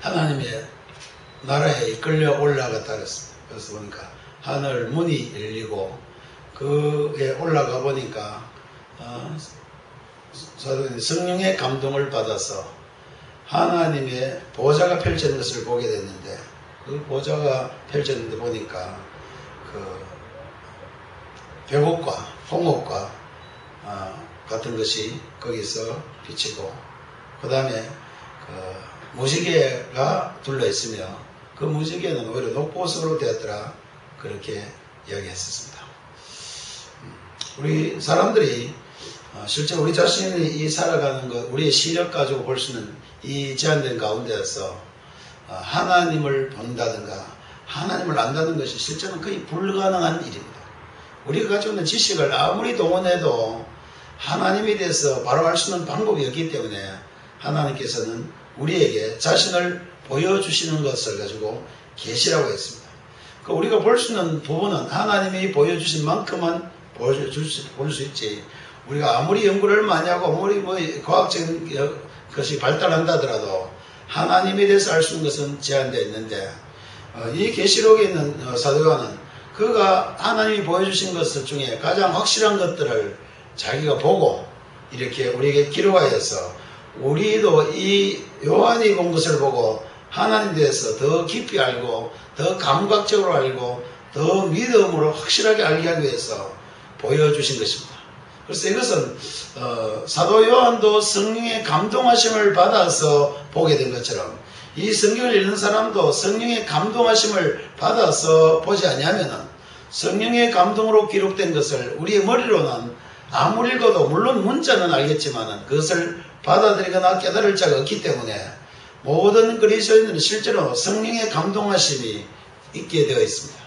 하나님의 나라에 이끌려 올라갔다 그랬습니다. 그래서 보니까 하늘 문이 열리고 그에 올라가 보니까 성령의 감동을 받아서 하나님의 보좌가 펼쳐진 것을 보게 됐는데, 그 보좌가 펼쳐졌는데 보니까 그 벽옥과 홍옥과 같은 것이 거기서 비치고, 그 다음에 그 무지개가 둘러 있으며 그 무지개는 오히려 녹보석으로 되었더라, 그렇게 이야기했었습니다. 우리 사람들이 실제 우리 자신이 이 살아가는 것, 우리의 시력 가지고 볼 수는 이 제한된 가운데에서 하나님을 본다든가 하나님을 안다는 것이 실제는 거의 불가능한 일입니다. 우리가 가지고 있는 지식을 아무리 동원해도 하나님에 대해서 바로 알 수 있는 방법이 없기 때문에 하나님께서는 우리에게 자신을 보여주시는 것을 가지고 계시라고 했습니다. 우리가 볼 수 있는 부분은 하나님이 보여주신 만큼만 볼 수 있지, 우리가 아무리 연구를 많이 하고 아무리 과학적인 것이 발달한다 하더라도 하나님에 대해서 알 수 있는 것은 제한되어 있는데, 이 계시록에 있는 사도 요한은 그가 하나님이 보여주신 것들 중에 가장 확실한 것들을 자기가 보고 이렇게 우리에게 기록하여서 우리도 이 요한이 본 것을 보고 하나님에 대해서 더 깊이 알고 더 감각적으로 알고 더 믿음으로 확실하게 알게 하기 위해서 보여주신 것입니다. 그래서 이것은 사도 요한도 성령의 감동하심을 받아서 보게 된 것처럼 이 성경을 읽는 사람도 성령의 감동하심을 받아서 보지 아니하면 성령의 감동으로 기록된 것을 우리의 머리로는 아무리 읽어도 물론 문자는 알겠지만 그것을 받아들이거나 깨달을 자가 없기 때문에 모든 그리스도인들은 실제로 성령의 감동하심이 있게 되어 있습니다.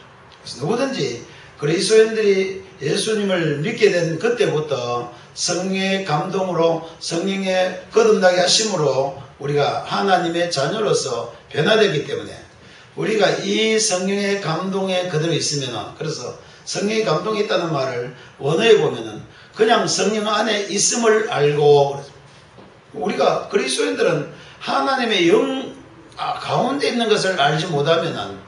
그래서 누구든지 그리스도인들이 예수님을 믿게 된 그때부터 성령의 감동으로 성령의 거듭나게 하심으로 우리가 하나님의 자녀로서 변화되기 때문에 우리가 이 성령의 감동에 그대로 있으면, 그래서 성령의 감동이 있다는 말을 원어에 보면은 그냥 성령 안에 있음을 알고, 우리가 그리스도인들은 하나님의 영 가운데 있는 것을 알지 못하면은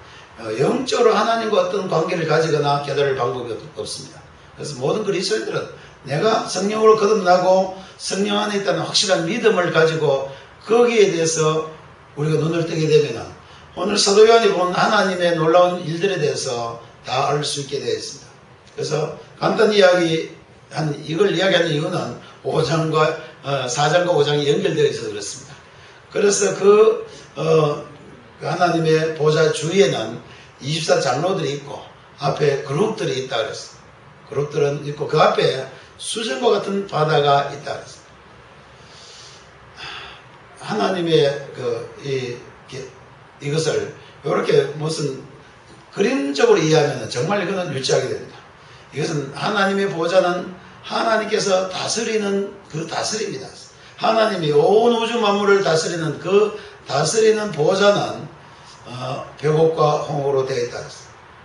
영적으로 하나님과 어떤 관계를 가지거나 깨달을 방법이 없습니다. 그래서 모든 그리스도인들은 내가 성령으로 거듭나고 성령 안에 있다는 확실한 믿음을 가지고 거기에 대해서 우리가 눈을 뜨게 되면 오늘 사도 요한이 본 하나님의 놀라운 일들에 대해서 다 알 수 있게 되어 있습니다. 그래서 간단히 이걸 이야기하는 이유는 4장과 5장이 연결되어 있어서 그렇습니다. 그래서 그 하나님의 보좌 주위에는 24장로들이 있고 앞에 그룹들이 있다 그랬어요. 그룹들은 있고 그 앞에 수정과 같은 바다가 있다 그랬어요. 하나님의 이것을 이렇게 무슨 그림적으로 이해하면 정말 이거는 유치하게 됩니다. 이것은 하나님의 보좌는 하나님께서 다스리는 그 다스립니다. 하나님이 온 우주 만물을 다스리는 그 다스리는 보좌는 벽옥과 홍옥으로 되어 있다.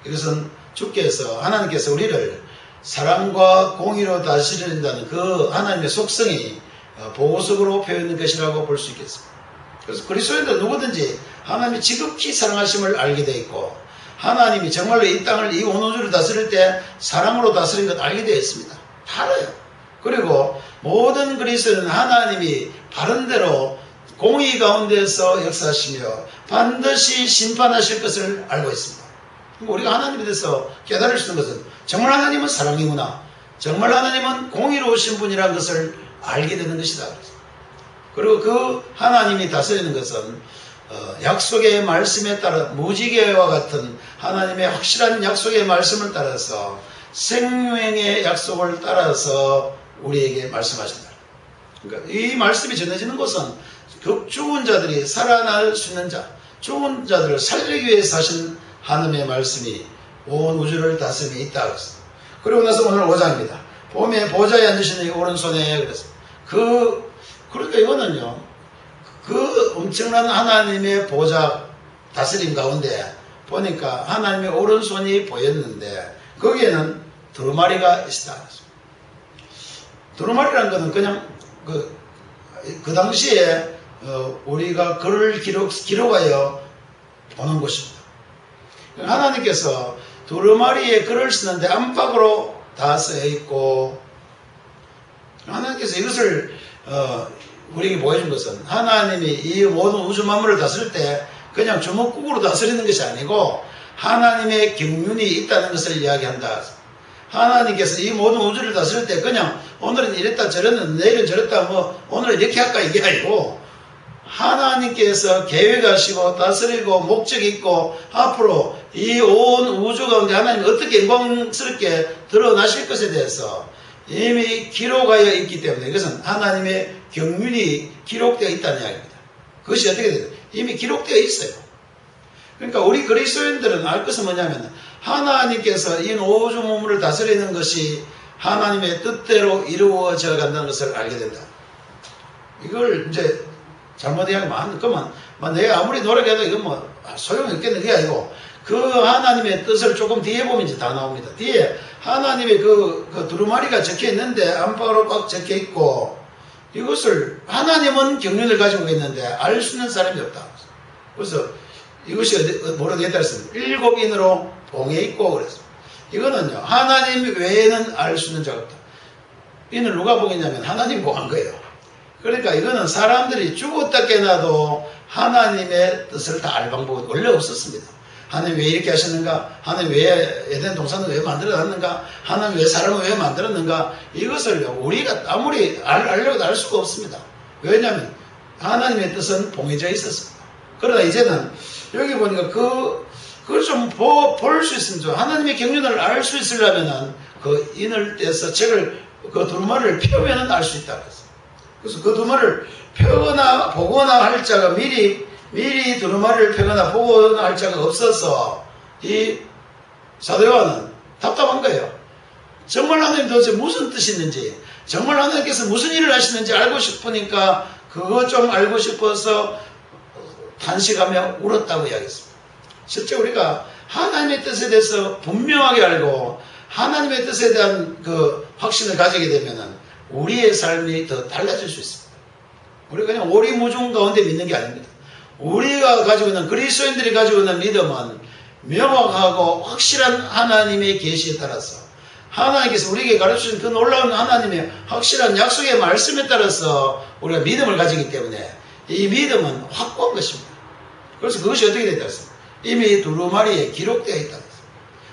이것은 주께서 하나님께서 우리를 사랑과 공의로 다스린다는 그 하나님의 속성이 보석으로 표현된 것이라고 볼 수 있겠습니다. 그래서 그리스도인들 누구든지 하나님이 지극히 사랑하심을 알게 되어 있고 하나님이 정말로 이 땅을 이 온 우주를 다스릴 때 사랑으로 다스린 것 알게 되어 있습니다. 다 알아요. 그리고 모든 그리스도인은 하나님이 바른대로 공의 가운데서 역사하시며 반드시 심판하실 것을 알고 있습니다. 우리가 하나님에 대해서 깨달을 수 있는 것은 정말 하나님은 사랑이구나, 정말 하나님은 공의로우신 분이라는 것을 알게 되는 것이다. 그리고 그 하나님이 다스리는 것은 약속의 말씀에 따라 무지개와 같은 하나님의 확실한 약속의 말씀을 따라서 생명의 약속을 따라서 우리에게 말씀하신다. 그러니까 이 말씀이 전해지는 것은 죽은 자들이 살아날 수 있는 자, 죽은 자들을 살리기 위해서 하신 하나님의 말씀이 온 우주를 다스림에 있다. 그리고 나서 오늘 5장입니다. 봄에 보좌에 앉으시는 이 오른손에 그랬습니다. 그러니까 이거는요, 그 엄청난 하나님의 보좌 다스림 가운데 보니까 하나님의 오른손이 보였는데 거기에는 두루마리가 있다. 두루마리라는 것은 그냥 그 당시에 우리가 글을 기록하여 보는 것입니다. 하나님께서 두루마리에 글을 쓰는데 안팎으로 다 쓰여 있고, 하나님께서 이것을 우리에게 보여준 것은 하나님이 이 모든 우주 만물을 다스릴 때 그냥 주먹국으로 다스리는 것이 아니고 하나님의 경륜이 있다는 것을 이야기한다. 하나님께서 이 모든 우주를 다스릴 때 그냥 오늘은 이랬다 저랬는데 내일은 저랬다 뭐 오늘은 이렇게 할까 이게 아니고 하나님께서 계획하시고 다스리고 목적이 있고 앞으로 이 온 우주 가운데 하나님이 어떻게 영광스럽게 드러나실 것에 대해서 이미 기록하여 있기 때문에 이것은 하나님의 경륜이 기록되어 있다는 이야기입니다. 그것이 어떻게 돼요? 이미 기록되어 있어요. 그러니까 우리 그리스도인들은 알 것은 뭐냐면 하나님께서 이 우주 만물을 다스리는 것이 하나님의 뜻대로 이루어져 간다는 것을 알게 된다. 이걸 이제 잘못 이야기하면 그만 내가 아무리 노력해도 이건 뭐 소용이 없겠는 게 아니고 그 하나님의 뜻을 조금 뒤에 보면 이제 다 나옵니다. 뒤에 하나님의 그 두루마리가 적혀 있는데 안팎으로 꽉 적혀 있고 이것을 하나님은 경륜을 가지고 있는데 알 수 있는 사람이 없다. 그래서 이것이 뭐로 되어 있다 했습니다. 7인으로 봉해 있고 그랬습니다. 이거는요 하나님 외에는 알 수 있는 자가 없다. 이는 누가 봉했냐면 하나님 봉한 거예요. 그러니까 이거는 사람들이 죽었다 깨나도 하나님의 뜻을 다 알 방법은 원래 없었습니다. 하나님 왜 이렇게 하셨는가? 하나님 왜 에덴 동산을 왜 만들어놨는가? 하나님 왜 사람을 왜 만들었는가? 이것을 우리가 아무리 알려도 알 수가 없습니다. 왜냐하면 하나님의 뜻은 봉해져 있었습니다. 그러나 이제는 여기 보니까 그걸 좀 볼 수 있습니다. 하나님의 경륜을 알 수 있으려면은 그 인을 떼서 책을 그 두루마리를 펴면은 알 수 있다. 그래서 그 두루마리를 펴거나 보거나 할 자가 미리 두루마리를 펴거나 보거나 할 자가 없어서 이 사도 요한은 답답한 거예요. 정말 하나님 도대체 무슨 뜻이 있는지, 정말 하나님께서 무슨 일을 하시는지 알고 싶으니까 그거 좀 알고 싶어서 탄식하며 울었다고 이야기했습니다. 실제 우리가 하나님의 뜻에 대해서 분명하게 알고 하나님의 뜻에 대한 그 확신을 가지게 되면은 우리의 삶이 더 달라질 수 있습니다. 우리가 그냥 오리무중 가운데 믿는 게 아닙니다. 우리가 가지고 있는 그리스도인들이 가지고 있는 믿음은 명확하고 확실한 하나님의 계시에 따라서 하나님께서 우리에게 가르치신 그 놀라운 하나님의 확실한 약속의 말씀에 따라서 우리가 믿음을 가지기 때문에 이 믿음은 확고한 것입니다. 그래서 그것이 어떻게 됐다 했습니다. 이미 두루마리에 기록되어 있다.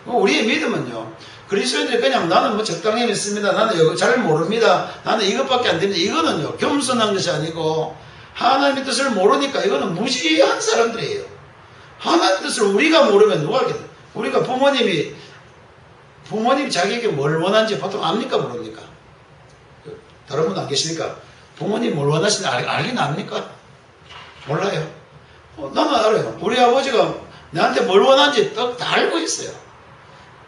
우리의 믿음은요, 그리스도인들이 그냥 나는 뭐 적당히 믿습니다. 나는 이거 잘 모릅니다. 나는 이것밖에 안 됩니다. 이거는요, 겸손한 것이 아니고 하나님의 뜻을 모르니까 이거는 무지한 사람들이에요. 하나님의 뜻을 우리가 모르면 누가 알겠나? 우리가 부모님이 자기에게 뭘 원하는지 보통 압니까? 모릅니까? 다른 분 안 계십니까? 부모님 뭘 원하시는지 알긴 압니까? 몰라요. 나는 알아요. 우리 아버지가 나한테 뭘 원하는지 다 알고 있어요.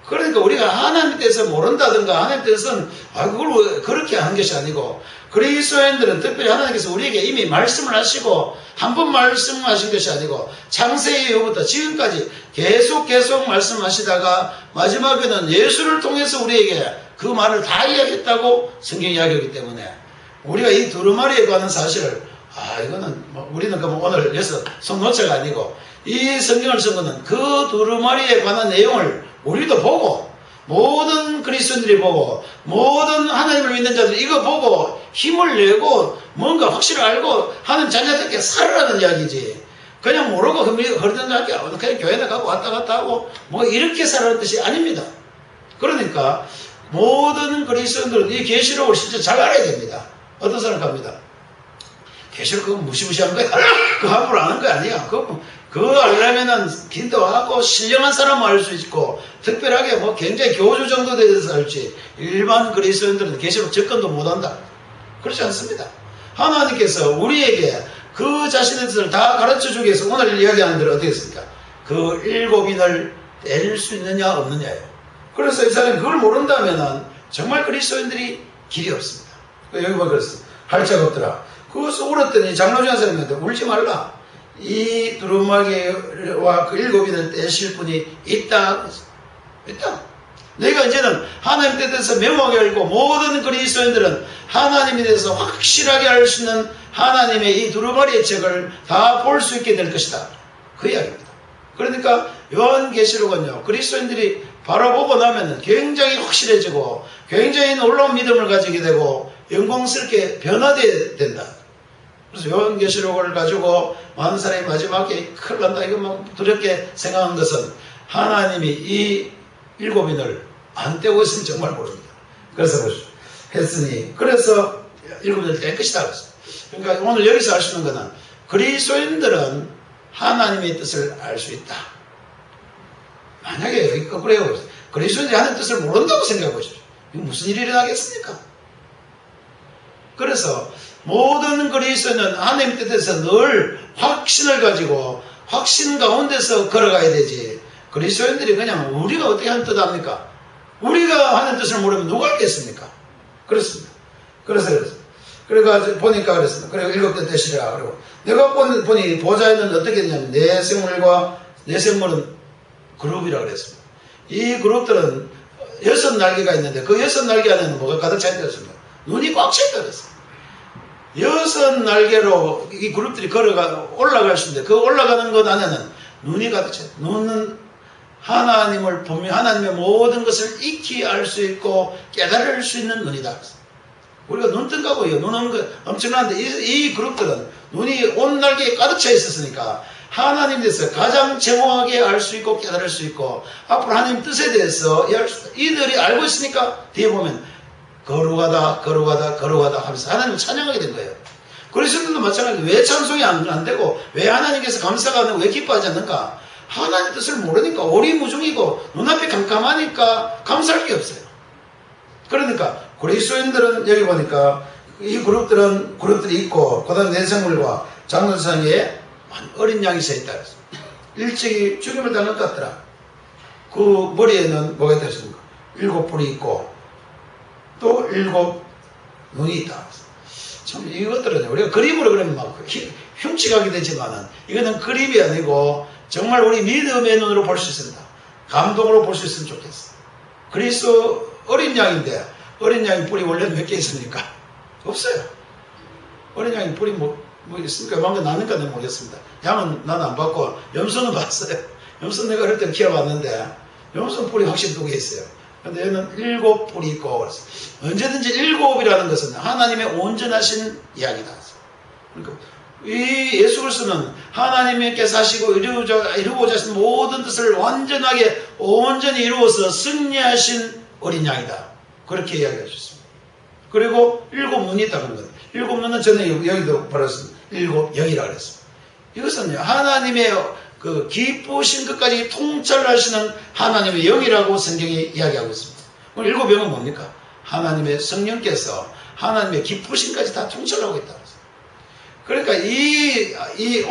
그러니까 우리가 하나님에 대해서 모른다든가 하나님에 대해서는 그걸 그렇게 하는 것이 아니고 그리스도인들은 특별히 하나님께서 우리에게 이미 말씀을 하시고 한 번 말씀하신 것이 아니고 창세기 이후부터 지금까지 계속 말씀하시다가 마지막에는 예수를 통해서 우리에게 그 말을 다 이야기했다고 성경이 이야기하기 때문에 우리가 이 두루마리에 관한 사실을 이거는 우리는 오늘 여기서 손 놓자가 아니고 이 성경을 쓴 거는 그 두루마리에 관한 내용을 우리도 보고 모든 그리스도인들이 보고 모든 하나님을 믿는 자들이 이거 보고 힘을 내고 뭔가 확실히 알고 하는 자녀들께 살아라는 이야기지. 그냥 모르고 흐르던하게 그냥 교회나 가고 왔다 갔다 하고 뭐 이렇게 살아라는 뜻이 아닙니다. 그러니까 모든 그리스도인들은 이 계시록을 진짜 잘 알아야 됩니다. 어떤 사람 갑니다. 계시록 그거 무시무시한 거야. 그거 함부로 아는 거 아니야. 그거 알려면은 기도하고 신령한 사람은 알 수 있고 특별하게 뭐 굉장히 교주 정도 돼서 알지 일반 그리스도인들은 계시록 접근도 못한다. 그렇지 않습니다. 하나님께서 우리에게 그 자신의 뜻을 다 가르쳐주기 위해서 오늘 이야기하는 대로 어떻게 했습니까? 그 7인을 뗄 수 있느냐 없느냐예요. 그래서 이 사람이 그걸 모른다면은 정말 그리스도인들이 길이 없습니다. 여기 봐 그랬어. 할 자가 없더라. 그것을 울었더니 장로 중에 한 사람한테 울지 말라. 이 두루마리와 그 7인을 떼실 분이 있다. 내가 이제는 하나님에 대해서 명확하게 알고 모든 그리스도인들은 하나님에 대해서 확실하게 알 수 있는 하나님의 이 두루마리의 책을 다 볼 수 있게 될 것이다. 그 이야기입니다. 그러니까 요한계시록은요, 그리스도인들이 바라보고 나면은 굉장히 확실해지고 굉장히 놀라운 믿음을 가지게 되고 영광스럽게 변화되어야 된다. 그래서 요한계시록을 가지고 많은 사람이 마지막에 큰일 난다 이것만 두렵게 생각한 것은 하나님이 이 일곱인을 안 떼고 있으면 정말 모릅니다. 그래서 했으니 그래서 일곱인을 뗄 것이다. 그러니까 오늘 여기서 알 수 있는 것은 그리스도인들은 하나님의 뜻을 알 수 있다. 만약에 여기 거꾸로 해요. 그리스도인들이 하나님의 뜻을 모른다고 생각해 보십시오. 이게 무슨 일이 일어나겠습니까? 그래서 모든 그리스도인은 하나님의 뜻에서 늘 확신을 가지고 확신 가운데서 걸어가야 되지. 그리스도인들이 그냥 우리가 어떻게 하는 뜻 압니까? 우리가 하는 뜻을 모르면 누가 알겠습니까? 그렇습니다. 그래서 그래가지고 보니까 그랬습니다. 그리고 일곱 대 되시라. 그리고 내가 보니 보좌에는 어떻게 되냐면 내 생물과 내 생물은 그룹이라 그랬습니다. 이 그룹들은 6날개가 있는데 그 6날개 안에는 뭐가 가득 차 있었습니다. 눈이 꽉 차 있다 그랬습니다. 6날개로 이 그룹들이 올라갈 수 있는데 그 올라가는 것 안에는 눈이 가득 차 있다. 눈은 하나님을 보며 하나님의 모든 것을 익히 알 수 있고 깨달을 수 있는 눈이다. 우리가 눈뜬다고요. 눈 오는 거 엄청난데 이 그룹들은 눈이 온 날개에 가득 차 있었으니까 하나님에 대해서 가장 정확하게 알 수 있고 깨달을 수 있고 앞으로 하나님 뜻에 대해서 이해할 수 있다. 이들이 알고 있으니까 뒤에 보면 거룩하다 거룩하다 거룩하다 하면서 하나님을 찬양하게 된 거예요. 그리스도인들도 마찬가지로 왜 찬송이 안 되고 왜 하나님께서 감사가 안 되고 왜 기뻐하지 않는가? 하나님 뜻을 모르니까 오리무중이고 눈앞이 깜깜하니까 감사할 게 없어요. 그러니까 그리스도인들은 여기 보니까 이 그룹들이 있고 그 다음 내생물과 장로상에 어린 양이 서 있다. 일찍이 죽임을 당할 것 같더라. 그 머리에는 뭐가 있다 했습니까? 7뿔이 있고 또 7 눈이 있다. 참 이것들은 우리가 그림으로 그러면 막 흉측하게 되지만은 이거는 그림이 아니고 정말 우리 믿음의 눈으로 볼 수 있습니다. 감동으로 볼 수 있으면 좋겠어. 그리스도 어린 양인데 어린 양이 뿔이 원래 몇 개 있습니까? 없어요. 어린 양이 뿔이 뭐 있습니까? 방금 나는가 내가 모르겠습니다. 양은 나는 안 봤고 염소는 봤어요. 염소 내가 어릴 때 키워봤는데 염소는 뿔이 확실히 2개 있어요. 근데 얘는 7뿔이 있고 그래서 언제든지 7이라는 것은 하나님의 온전하신 이야기다. 그러니까 이 예수 그리스도는 하나님께서 하시고 이루고자 하신 모든 뜻을 완전하게 온전히 이루어서 승리하신 어린 양이다. 그렇게 이야기하셨습니다. 그리고 7눈이 있다는 거예요. 7눈은 전에 여기도 말했습니다. 7영이라 그랬습니다. 이것은 하나님의 그 기쁘신 것까지 통찰하시는 하나님의 영이라고 성경이 이야기하고 있습니다. 그럼 7영은 뭡니까? 하나님의 성령께서 하나님의 기쁘신까지 다 통찰하고 있다. 그러니까 이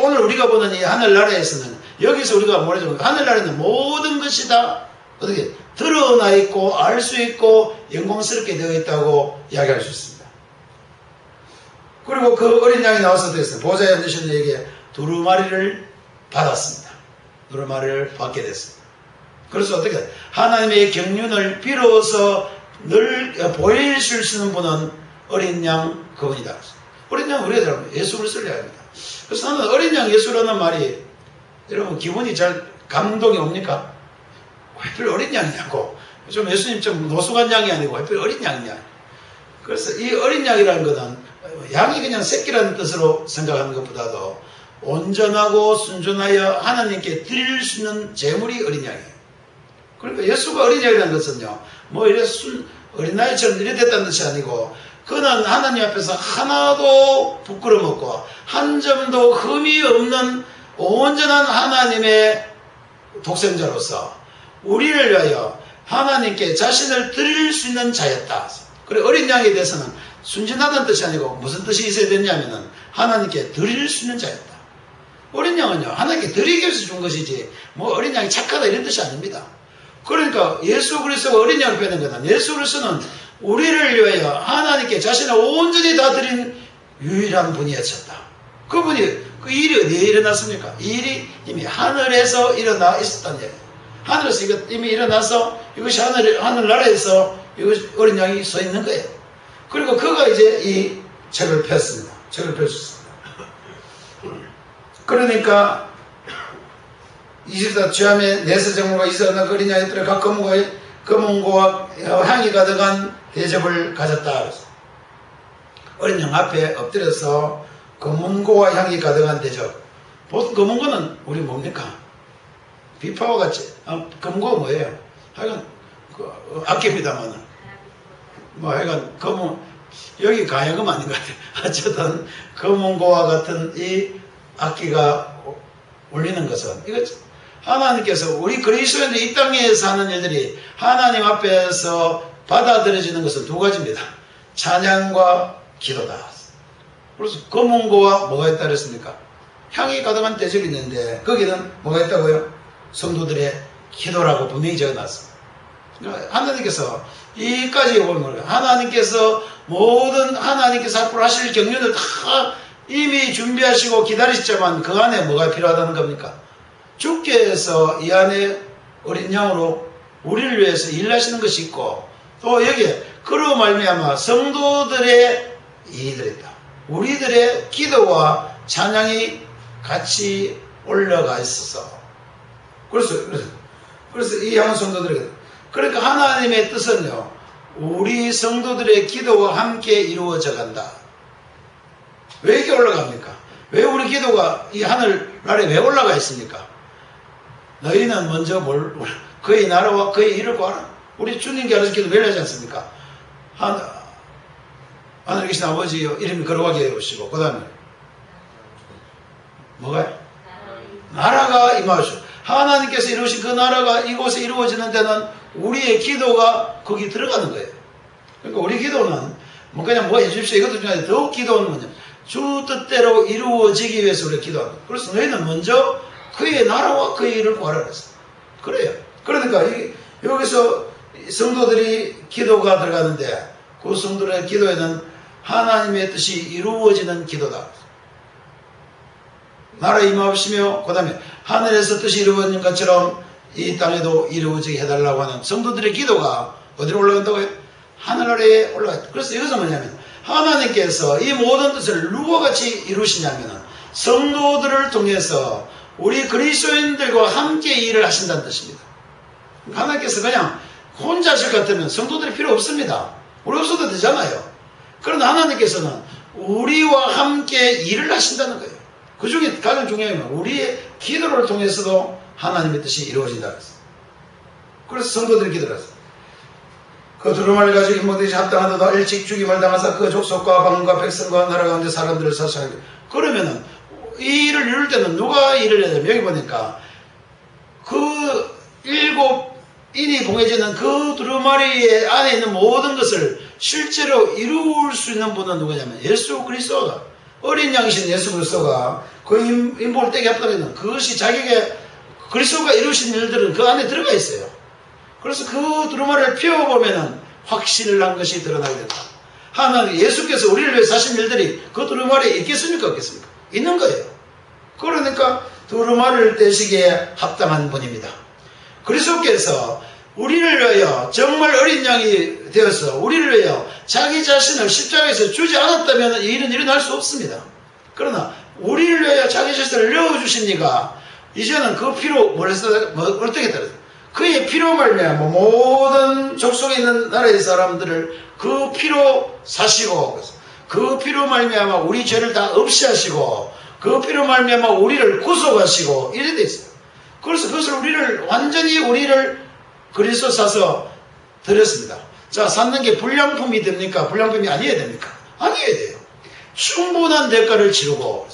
오늘 우리가 보는 이 하늘나라에서는 여기서 우리가 뭐라죠? 하늘나라에는 모든 것이 다 어떻게 드러나 있고 알 수 있고 영광스럽게 되어 있다고 이야기할 수 있습니다. 그리고 그 어린 양이 나와서 됐어요. 보좌에 앉으신 이에게 두루마리를 받았습니다. 두루마리를 받게 됐습니다. 그래서 어떻게 하나님의 경륜을 비로소 늘 보이실 수 있는 분은 어린 양 그분이다. 어린 양 우리가 잘 알아요. 예수 그리스도를 이야기합니다. 그래서 나는 어린 양 예수라는 말이 여러분 기분이 잘 감동이 옵니까? 왜 하필 어린 양이냐고. 좀 예수님 좀 노숙한 양이 아니고 왜 하필 어린 양이냐. 그래서 이 어린 양이라는 것은 양이 그냥 새끼라는 뜻으로 생각하는 것보다도 온전하고 순전하여 하나님께 드릴 수 있는 제물이 어린 양이에요. 그러니까 예수가 어린 양이라는 것은요, 뭐 이래 어린아이처럼 이래 됐다는 뜻이 아니고 그는 하나님 앞에서 하나도 부끄럼 없고 한 점도 흠이 없는 온전한 하나님의 독생자로서 우리를 위하여 하나님께 자신을 드릴 수 있는 자였다. 그래 어린 양에 대해서는 순진하다는 뜻이 아니고 무슨 뜻이 있어야 되냐면은 하나님께 드릴 수 있는 자였다. 어린 양은요 하나님께 드리기 위해서 준 것이지 뭐 어린 양이 착하다 이런 뜻이 아닙니다. 그러니까 예수 그리스도가 어린 양을 빼는 거다. 예수 그리스도는 우리를 위하여 하나님께 자신을 온전히 다 드린 유일한 분이었다. 그분이 그 일이 어디에 일어났습니까? 이 일이 이미 하늘에서 일어나 있었다는 얘기예요. 하늘에서 이미 일어나서 이것이 하늘나라에서 이것이 어린 양이 서 있는 거예요. 그리고 그가 이제 이 책을 폈습니다. 책을 펼쳤습니다. 그러니까 24 주암에 내세정무가 이스라엘 어린 양이들의 각 검은고와 향이 가득한 대접을 가졌다. 어린 양 앞에 엎드려서 검은고와 향이 가득한 대접. 보통 검은고는 우리 뭡니까? 비파와 같이. 검은고가 뭐예요? 하여간 악기입니다만은. 하여간 여기 가야금 아닌 것 같아요. 어쨌든 검은고와 같은 이 악기가 울리는 것은 이거 하나님께서 우리 그리스도인들 이 땅에 사는 일들이 하나님 앞에서 받아들여지는 것은 두 가지입니다. 찬양과 기도다. 그래서 검은고와 뭐가 있다 그랬습니까? 향이 가득한 대접이 있는데 거기는 뭐가 있다고요? 성도들의 기도라고 분명히 적어놨습니다. 하나님께서 이까지 보면 하나님께서 모든 하나님께서 앞으로 하실 경륜을 다 이미 준비하시고 기다리시지만 그 안에 뭐가 필요하다는 겁니까? 주께서 이 안에 어린 양으로 우리를 위해서 일하시는 것이 있고 또 여기에 그로 말미암아 성도들의 이익들이 있다. 우리들의 기도와 찬양이 같이 올라가 있어서 그래서 이 향은 성도들에게 그러니까 하나님의 뜻은요 우리 성도들의 기도와 함께 이루어져 간다. 왜 이렇게 올라갑니까? 왜 우리 기도가 이 하늘나라에 왜 올라가 있습니까? 너희는 먼저 그의 나라와 그의 일을 구하라. 우리 주님께 알아서 기도 매일 하지 않습니까? 하늘에 계신 아버지여 이름이 거룩하게 해주시고 그 다음에 뭐가요? 나라가 임하시오. 하나님께서 이루신 그 나라가 이곳에 이루어지는 데는 우리의 기도가 거기 들어가는 거예요. 그러니까 우리 기도는 그냥 뭐 해주십시오 이것도 중요한데 더욱 기도는 뭐냐 주 뜻대로 이루어지기 위해서 우리가 기도합니다. 그래서 너희는 먼저 그의 나라와 그의 일을 구하라 그랬어요. 그래요. 그러니까 여기서 성도들이 기도가 들어가는데 그 성도들의 기도에는 하나님의 뜻이 이루어지는 기도다. 나라 임하시며 그 다음에 하늘에서 뜻이 이루어진 것처럼 이 땅에도 이루어지게 해달라고 하는 성도들의 기도가 어디로 올라간다고요? 하늘나라에 올라가요. 그래서 이것은 뭐냐면 하나님께서 이 모든 뜻을 누구와 같이 이루시냐면 성도들을 통해서 우리 그리스도인들과 함께 일을 하신다는 뜻입니다. 하나님께서 그냥 혼자 하실 것 같으면 성도들이 필요 없습니다. 우리 없어도 되잖아요. 그러나 하나님께서는 우리와 함께 일을 하신다는 거예요. 그 중에 가장 중요한 건 우리의 기도를 통해서도 하나님의 뜻이 이루어진다. 그래서 성도들이 기도를 했어요. 그 두루마리를 가지고 인모되지 합당하도다 일찍 죽임을 당하사 그 족속과 방과 백성과 나라 가운데 사람들을 사사하게. 그러면은 이 일을 이룰 때는 누가 일을 해야 되면 여기 보니까 그 7인이 봉해지는 그 두루마리 안에 있는 모든 것을 실제로 이룰 수 있는 분은 누구냐면 예수 그리스도가 어린 양이신 예수 그리스도가 그 인복을 떼게 합당하는 그것이 자기에게 그리스도가 이루신 일들은 그 안에 들어가 있어요. 그래서 그 두루마리를 피워보면은 확실한 것이 드러나게 된다. 하나님 예수께서 우리를 위해서 하신 일들이 그 두루마리에 있겠습니까? 없겠습니까? 있는 거예요. 그러니까 두루마리를 떼시기에 합당한 분입니다. 그리스도께서 우리를 위하여 정말 어린 양이 되어서 우리를 위하여 자기 자신을 십자가에서 주지 않았다면 이 일은 일어날 수 없습니다. 그러나 우리를 위하여 자기 자신을 내어주시니까 이제는 그 피로 어떻게 따르죠? 그의 피로 말미암아 모든 족속에 있는 나라의 사람들을 그 피로 사시고 그 피로 말미암아 우리 죄를 다 없이 하시고 그 피로 말미암아 우리를 구속하시고 이래 돼 있어요. 그래서 그것을 우리를 그리스도 사서 드렸습니다. 자, 샀는 게 불량품이 됩니까? 불량품이 아니어야 됩니까? 아니어야 돼요. 충분한 대가를 치르고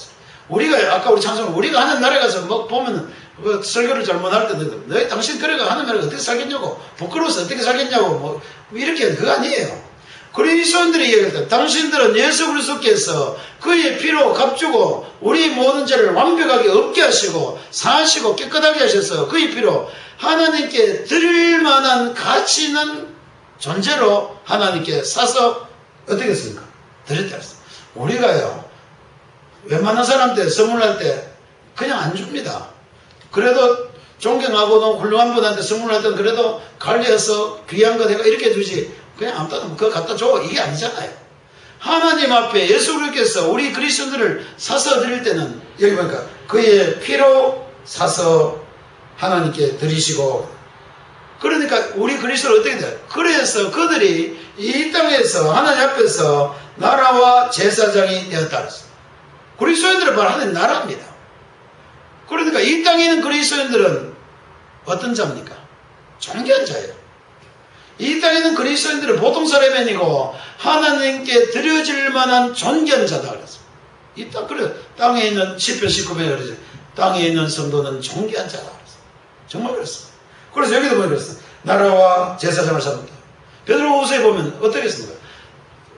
우리가 아까 우리 찬송 우리가 하는 나라에 가서 뭐 보면은 그 설교를 잘못할 때도 너희 당신 그래가 하는 나라가 어떻게 살겠냐고 부끄러워서 어떻게 살겠냐고 뭐 이렇게 그거 아니에요. 그리스도인들이 얘기할 때 당신들은 예수 그리스도께서 그의 피로 값주고 우리 모든 죄를 완벽하게 없게 하시고 사하시고 깨끗하게 하셔서 그의 피로 하나님께 드릴 만한 가치 있는 존재로 하나님께 사서 어떻게 했습니까? 드렸다 했어요. 우리가요 웬만한 사람한테 선물할 때 그냥 안 줍니다. 그래도 존경하고 훌륭한 분한테 선물할 때는 그래도 관리해서 귀한 거 내가 이렇게 주지 그냥 아무튼 그거 갖다 줘 이게 아니잖아요. 하나님 앞에 예수 그리스도께서 우리 그리스도인들을 사서 드릴 때는 여기 보니까 그의 피로 사서 하나님께 드리시고, 그러니까 우리 그리스도를 어떻게 돼요? 그래서 그들이 이 땅에서 하나님 앞에서 나라와 제사장이 되었다 그랬어요. 그리스도인들은 바로 하나님 나라입니다. 그러니까 이 땅에 있는 그리스도인들은 어떤 자입니까? 존귀한 자예요. 이 땅에 있는 그리스도인들은 보통 사람이 아니고 하나님께 드려질 만한 존귀한 자다 그랬어요. 이 땅, 그래, 땅에 있는 10편 19편에 그러죠. 땅에 있는 성도는 존귀한 자다 그랬어요. 정말 그랬어요. 그래서 여기도 뭐 그랬어요? 나라와 제사장을 삼는다. 베드로후서에 보면 어떻겠습니까?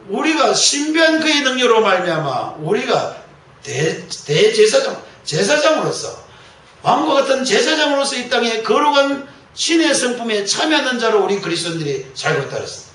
우리가 신비한 그의 능력으로 말미암아 우리가 제사장으로서, 왕과 같은 제사장으로서 이 땅에 거룩한 신의 성품에 참여하는 자로 우리 그리스도인들이 살고 있다 그랬습니다.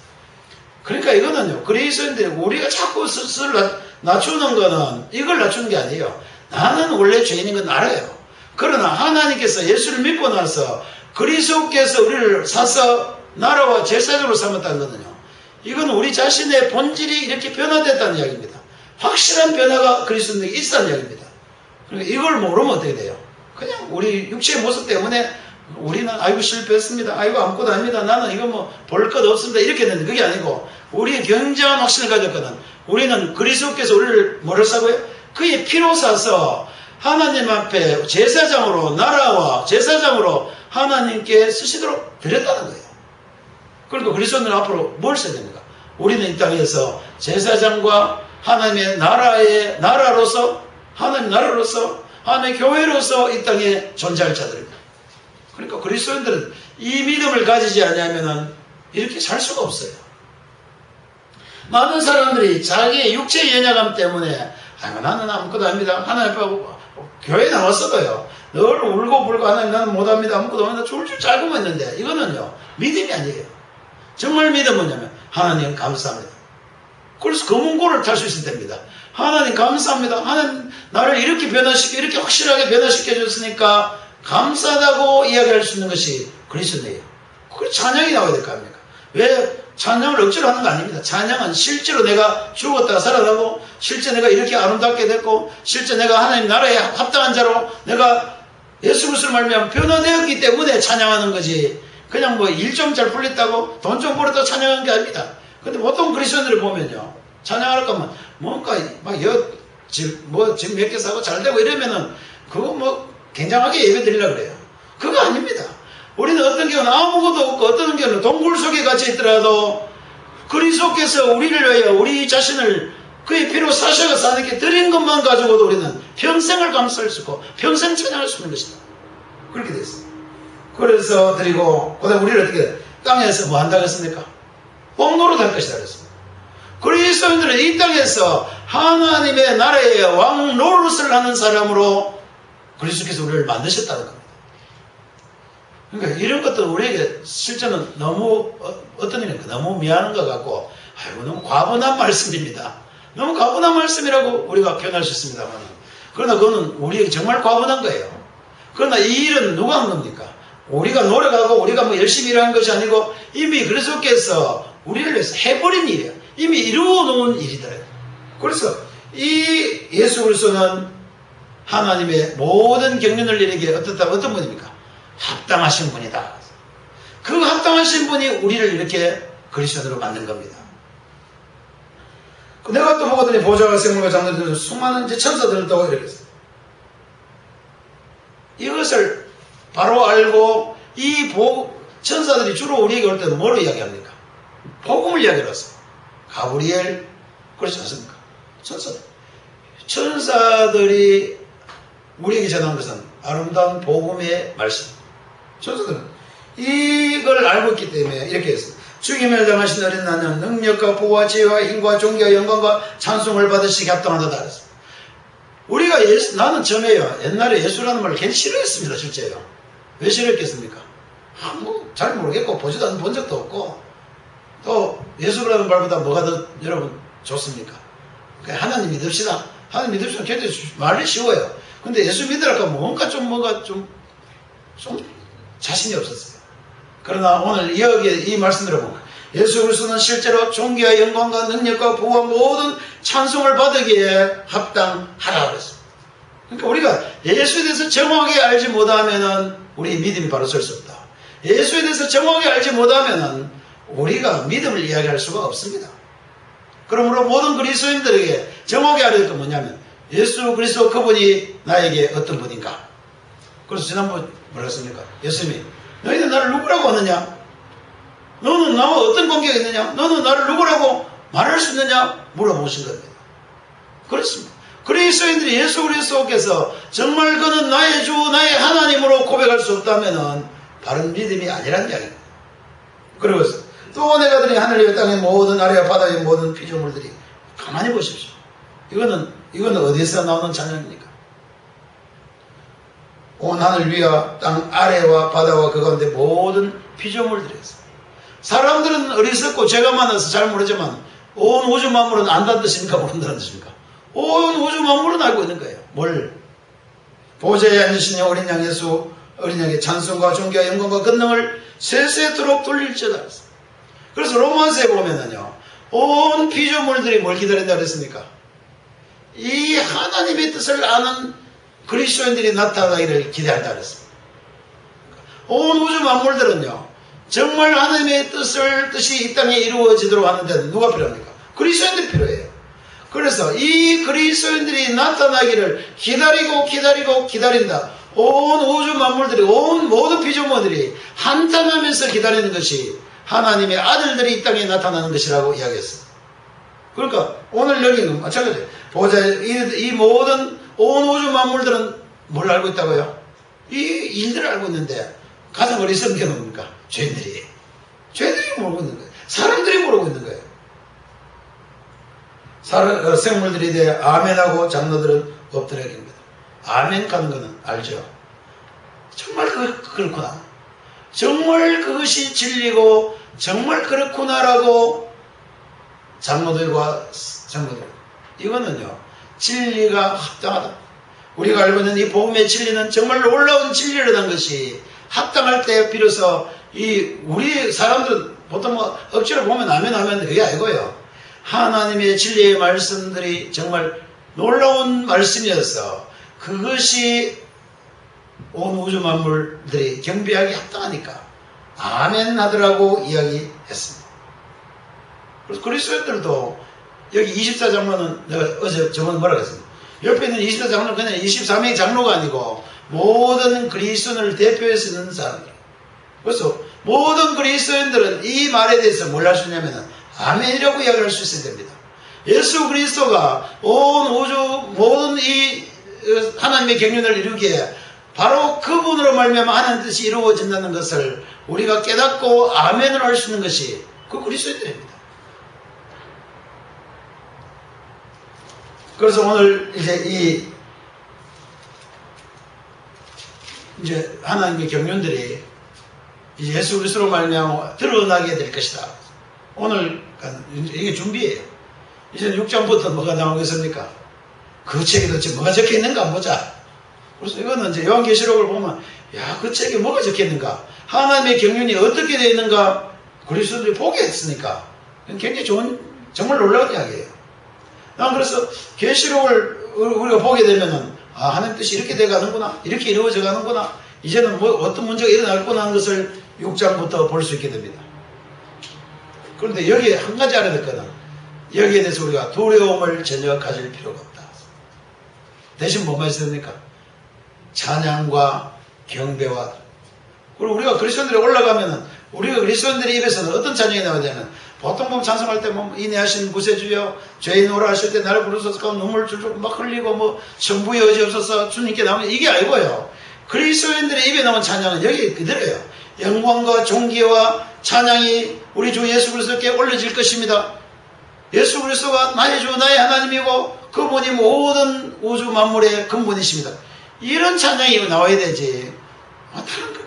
그러니까 이거는요, 그리스도인들이 우리가 자꾸 스스로 낮추는 거는 이걸 낮추는 게 아니에요. 나는 원래 죄인인 건 알아요. 그러나 하나님께서 예수를 믿고 나서 그리스도께서 우리를 사서 나라와 제사장으로 삼았다는 거는요, 이건 우리 자신의 본질이 이렇게 변화됐다는 이야기입니다. 확실한 변화가 그리스도인에게 있다는 이야기입니다. 그러니까 이걸 모르면 어떻게 돼요? 그냥 우리 육체의 모습 때문에 우리는 아이고 실패했습니다. 아이고 아무것도 아닙니다. 나는 이거 뭐 볼 것 없습니다. 이렇게 되는 그게 아니고, 우리의 굉장한 확신을 가졌거든. 우리는 그리스도께서 우리를 뭐를 사고요? 그의 피로 사서 하나님 앞에 제사장으로, 나라와 제사장으로 하나님께 쓰시도록 드렸다는 거예요. 그러니까 그리스도는 앞으로 뭘 써야 됩니까? 우리는 이 땅에서 제사장과 하나님의 나라로서, 하나님의 나라로서, 하나님의 교회로서 이 땅에 존재할 자들입니다. 그러니까 그리스도인들은 이 믿음을 가지지 않으면 이렇게 살 수가 없어요. 많은 사람들이 자기의 육체의 연약함 때문에 나는 아무것도 아닙니다. 하나님 앞에 교회 나왔어도요, 늘 울고 불고 하나님 나는 못합니다. 아무것도 아닙니다. 줄줄 짜고만 있는데, 이거는요 믿음이 아니에요. 정말 믿음은 뭐냐면 하나님 감사합니다. 그래서 검은고를 탈 수 있을 때입니다. 하나님 감사합니다. 하나님 나를 이렇게 이렇게 확실하게 변화시켜 줬으니까 감사하다고 이야기할 수 있는 것이 그리스도예요. 그래서 찬양이 나와야 될 거 아닙니까? 왜 찬양을 억지로 하는 거 아닙니다. 찬양은 실제로 내가 죽었다가 살아나고, 실제 내가 이렇게 아름답게 됐고, 실제 내가 하나님 나라에 합당한 자로 내가 예수 그리스도를 말미암아 변화되었기 때문에 찬양하는 거지, 그냥 뭐 일 좀 잘 풀렸다고 돈 좀 벌었다고 찬양하는 게 아닙니다. 근데 보통 그리스도인들을 보면요, 찬양할 거면 뭔가 집 몇 개 사고 잘 되고 이러면은 그거 뭐 굉장하게 예배 드리려고 그래요. 그거 아닙니다. 우리는 어떤 경우는 아무것도 없고, 어떤 경우는 동굴 속에 갇혀 있더라도 그리스도께서 우리를 위하여 우리 자신을 그의 피로 사셔가 사는게 드린 것만 가지고도 우리는 평생을 감사할 수 있고 평생 찬양할 수 있는 것이다. 그렇게 됐어요. 그래서 드리고, 그 다음에 우리를 어떻게 땅에서 뭐 한다고 했습니까? 왕노릇 할 것이다 그랬습니다. 그리스도인들은 이 땅에서 하나님의 나라의 왕 노릇을 하는 사람으로 그리스도께서 우리를 만드셨다는 겁니다. 그러니까 이런 것도 우리에게 실제는 너무 어떤 일입니까? 너무 미안한 것 같고, 아이고 너무 과분한 말씀입니다. 너무 과분한 말씀이라고 우리가 표현할 수 있습니다만, 그러나 그거는 우리에게 정말 과분한 거예요. 그러나 이 일은 누가 한 겁니까? 우리가 노력하고 우리가 뭐 열심히 일하는 것이 아니고 이미 그리스도께서 우리를 위해서 해버린 일이에요. 이미 이루어 놓은 일이더라고요. 그래서 이 예수 그리스도는 하나님의 모든 경륜을 이루기에 어떤 분입니까? 합당하신 분이다. 그 합당하신 분이 우리를 이렇게 그리스도로 만든 겁니다. 내가 또 보거든요, 보좌와 생물과 장로들 수많은 천사들을 또 이렇게 했어요. 이것을 바로 알고 이 천사들이 주로 우리에게 올 때는 뭐로 이야기합니까? 복음을 이야기를 했어요. 가브리엘, 그렇지 않습니까? 천사들이 우리에게 전한 것은 아름다운 복음의 말씀. 천사들은 이걸 알고 있기 때문에 이렇게 했어요. 죽임을 당하신 어린 나는 능력과 보호와 지혜와 힘과 존귀와 영광과 찬송을 받으시기 합당하다 그랬어요. 우리가 나는 처음에요, 옛날에 예수라는 말을 괜히 싫어했습니다. 실제요. 왜 싫어했겠습니까? 잘 모르겠고 보지도 않은 본 적도 없고, 또 예수라는 말보다 뭐가 더 여러분 좋습니까? 하나님 믿읍시다. 하나님 믿읍시다. 굉장히 말이 쉬워요. 근데 예수 믿으라고 뭔가 좀 자신이 없었어요. 그러나 오늘 여기에 이 말씀 들어보면 예수 그리스도는 실제로 존귀와 영광과 능력과 부와 모든 찬송을 받으기에 합당하라 그랬습니다. 그러니까 우리가 예수에 대해서 정확하게 알지 못하면은 우리 믿음이 바로 설 수 없다. 예수에 대해서 정확하게 알지 못하면은 우리가 믿음을 이야기할 수가 없습니다. 그러므로 모든 그리스도인들에게 정확히 알아야 될 건 뭐냐면 예수 그리스도 그분이 나에게 어떤 분인가. 그래서 지난번 뭐라 했습니까? 예수님이 너희는 나를 누구라고 하느냐? 너는 나와 어떤 관계가 있느냐? 너는 나를 누구라고 말할 수 있느냐? 물어보신 겁니다. 그렇습니다. 그리스도인들이 예수 그리스도께서 정말 그는 나의 주 나의 하나님으로 고백할 수 없다면 바른 믿음이 아니란 이야기입니다. 그리고 또 내가 들이 하늘의 땅의 모든 아래와 바다의 모든 피조물들이 가만히 보십시오. 이거는 어디서 나오는 찬양입니까? 온 하늘 위와 땅 아래와 바다와 그 가운데 모든 피조물들이었어요. 사람들은 어리석고 제가 만나서 잘 모르지만 온 우주 만물은 안다는 뜻입니까? 모른다는 뜻입니까? 온 우주 만물은 알고 있는 거예요. 뭘? 보좌에 앉으신 어린 양 예수, 어린 양의 찬송과 존귀와 영광과 권능을 세세토록 돌릴지어다. 그래서 로마서에 보면은요, 온 피조물들이 뭘 기다린다 그랬습니까? 이 하나님의 뜻을 아는 그리스도인들이 나타나기를 기대한다 그랬습니다. 온 우주 만물들은요, 정말 하나님의 뜻이 이 땅에 이루어지도록 하는 데는 누가 필요합니까? 그리스도인들이 필요해요. 그래서 이 그리스도인들이 나타나기를 기다린다. 온 우주 만물들이, 온 모든 피조물들이 한탄하면서 기다리는 것이 하나님의 아들들이 이 땅에 나타나는 것이라고 이야기했어요. 그러니까 오늘 여기는 마찬가지예요. 이 모든 온 우주 만물들은 뭘 알고 있다고요? 이 일들을 알고 있는데 가장 어리석은 게 뭡니까? 죄인들이 모르고 있는 거예요. 사람들이 모르고 있는 거예요. 생물들이 대해 아멘하고 장로들은 엎드려 기립니다. 아멘 가는 거는 알죠. 정말 그렇구나. 정말 그것이 진리고 정말 그렇구나라고 장로들과 성도들, 이거는요 진리가 합당하다. 우리가 알고 있는 이 복음의 진리는 정말 놀라운 진리라는 것이 합당할 때 비로소 우리 사람들은 보통 억지로 보면 아멘 그게 아니고요. 하나님의 진리의 말씀들이 정말 놀라운 말씀이어서 그것이 온 우주 만물들이 경배하기 합당하니까 아멘 하더라고 이야기했습니다. 그래서 그리스도인들도 여기 24장로는 내가 어제 저번에 뭐라고 했습니다. 옆에 있는 24장로는 그냥 23명의 장로가 아니고 모든 그리스도인을 대표해서 있는 사람들. 그래서 모든 그리스도인들은 이 말에 대해서 뭘 할 수 있냐면 아멘이라고 이야기할 수 있어야 됩니다. 예수 그리스도가 온 우주 모든 이 하나님의 경륜을 이루기에 바로 그분으로 말미암아 하나님 뜻이 이루어진다는 것을 우리가 깨닫고 아멘을 할 수 있는 것이 그 그리스도인들입니다. 그래서 오늘 이제 하나님의 경륜들이 예수 그리스도로 말미암아 드러나게 될 것이다. 오늘 이게 준비예요. 이제 6장부터 뭐가 나오겠습니까? 그 책에 도대체 뭐가 적혀 있는가 한번 보자. 그래서 이거는 이제 요한계시록을 보면 그 책에 뭐가 적혀 있는가? 하나님의 경륜이 어떻게 되어 있는가? 그리스도인들이 보게 했으니까 굉장히 좋은, 정말 놀라운 이야기예요. 난 그래서 계시록을 우리가 보게 되면은 하나님 뜻이 이렇게 돼가는구나, 이렇게 이루어져 가는구나, 이제는 어떤 문제가 일어날구나 하는 것을 6장부터 볼 수 있게 됩니다. 그런데 여기에 한 가지 알아야 될 거는 여기에 대해서 우리가 두려움을 전혀 가질 필요가 없다. 대신 뭐만 있어야 됩니까? 찬양과 경배와, 그리고 우리가 그리스도인들이 올라가면은 우리가 그리스도인들의 입에서는 어떤 찬양이 나와야 되냐면, 보통 보면 찬송할 때 인내하신 구세주여 죄인오라 하실 때 나를 부르소서 눈물 줄줄 막 흘리고 천부의 의지 없어서 주님께 나오는 이게 아니고요. 그리스도인들의 입에 나온 찬양은 여기 그대로예요. 영광과 존귀와 찬양이 우리 주 예수 그리스도께 올려질 것입니다. 예수 그리스도가 나의 주 나의 하나님이고 그분이 모든 우주 만물의 근본이십니다. 이런 찬양이 나와야 되지.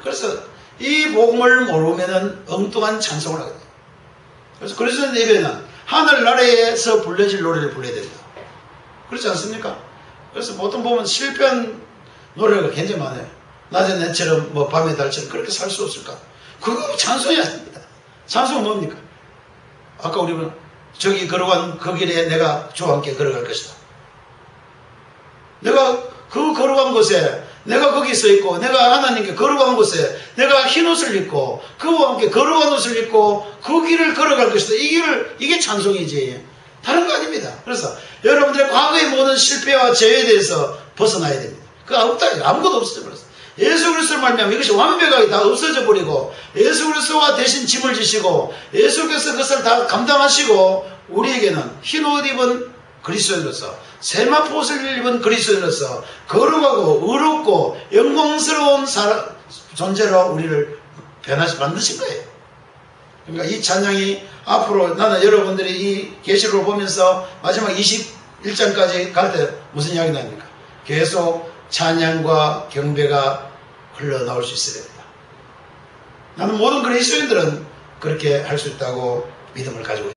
그래서 이 복음을 모르면은 엉뚱한 찬송을 하거든요. 그래서 그리스도인 예배는 하늘나라에서 불려질 노래를 불러야 된다. 그렇지 않습니까? 그래서 보통 보면 실패한 노래가 굉장히 많아요. 낮에 내처럼 밤에 달처럼 그렇게 살 수 없을까? 그거 찬송이 아닙니다. 찬송은 뭡니까? 아까 우리는 저기 걸어간 그 길에 내가 주와 함께 걸어갈 것이다. 내가 그 걸어간 곳에 내가 거기 서 있고 내가 하나님께 걸어간 곳에 내가 흰 옷을 입고 그와 함께 걸어간 옷을 입고 그 길을 걸어갈 것이다. 이게 찬송이지 다른 거 아닙니다. 그래서 여러분들의 과거의 모든 실패와 죄에 대해서 벗어나야 됩니다. 그거 없다. 아무것도 없어져 버렸어. 예수 그리스도를 말미암아 이것이 완벽하게 다 없어져 버리고 예수 그리스도가 대신 짐을 지시고 예수께서 그것을 다 감당하시고 우리에게는 흰 옷 입은 그리스도인으로서 세마포 옷을 입은 그리스도인으로서 거룩하고 의롭고 영광스러운 존재로 우리를 만드신 거예요. 그러니까 이 찬양이 앞으로 나는 여러분들이 이 계시록을 보면서 마지막 21장까지 갈 때 무슨 이야기 나옵니까? 계속 찬양과 경배가 흘러나올 수 있어야 됩니다. 나는 모든 그리스도인들은 그렇게 할 수 있다고 믿음을 가지고 있습니다.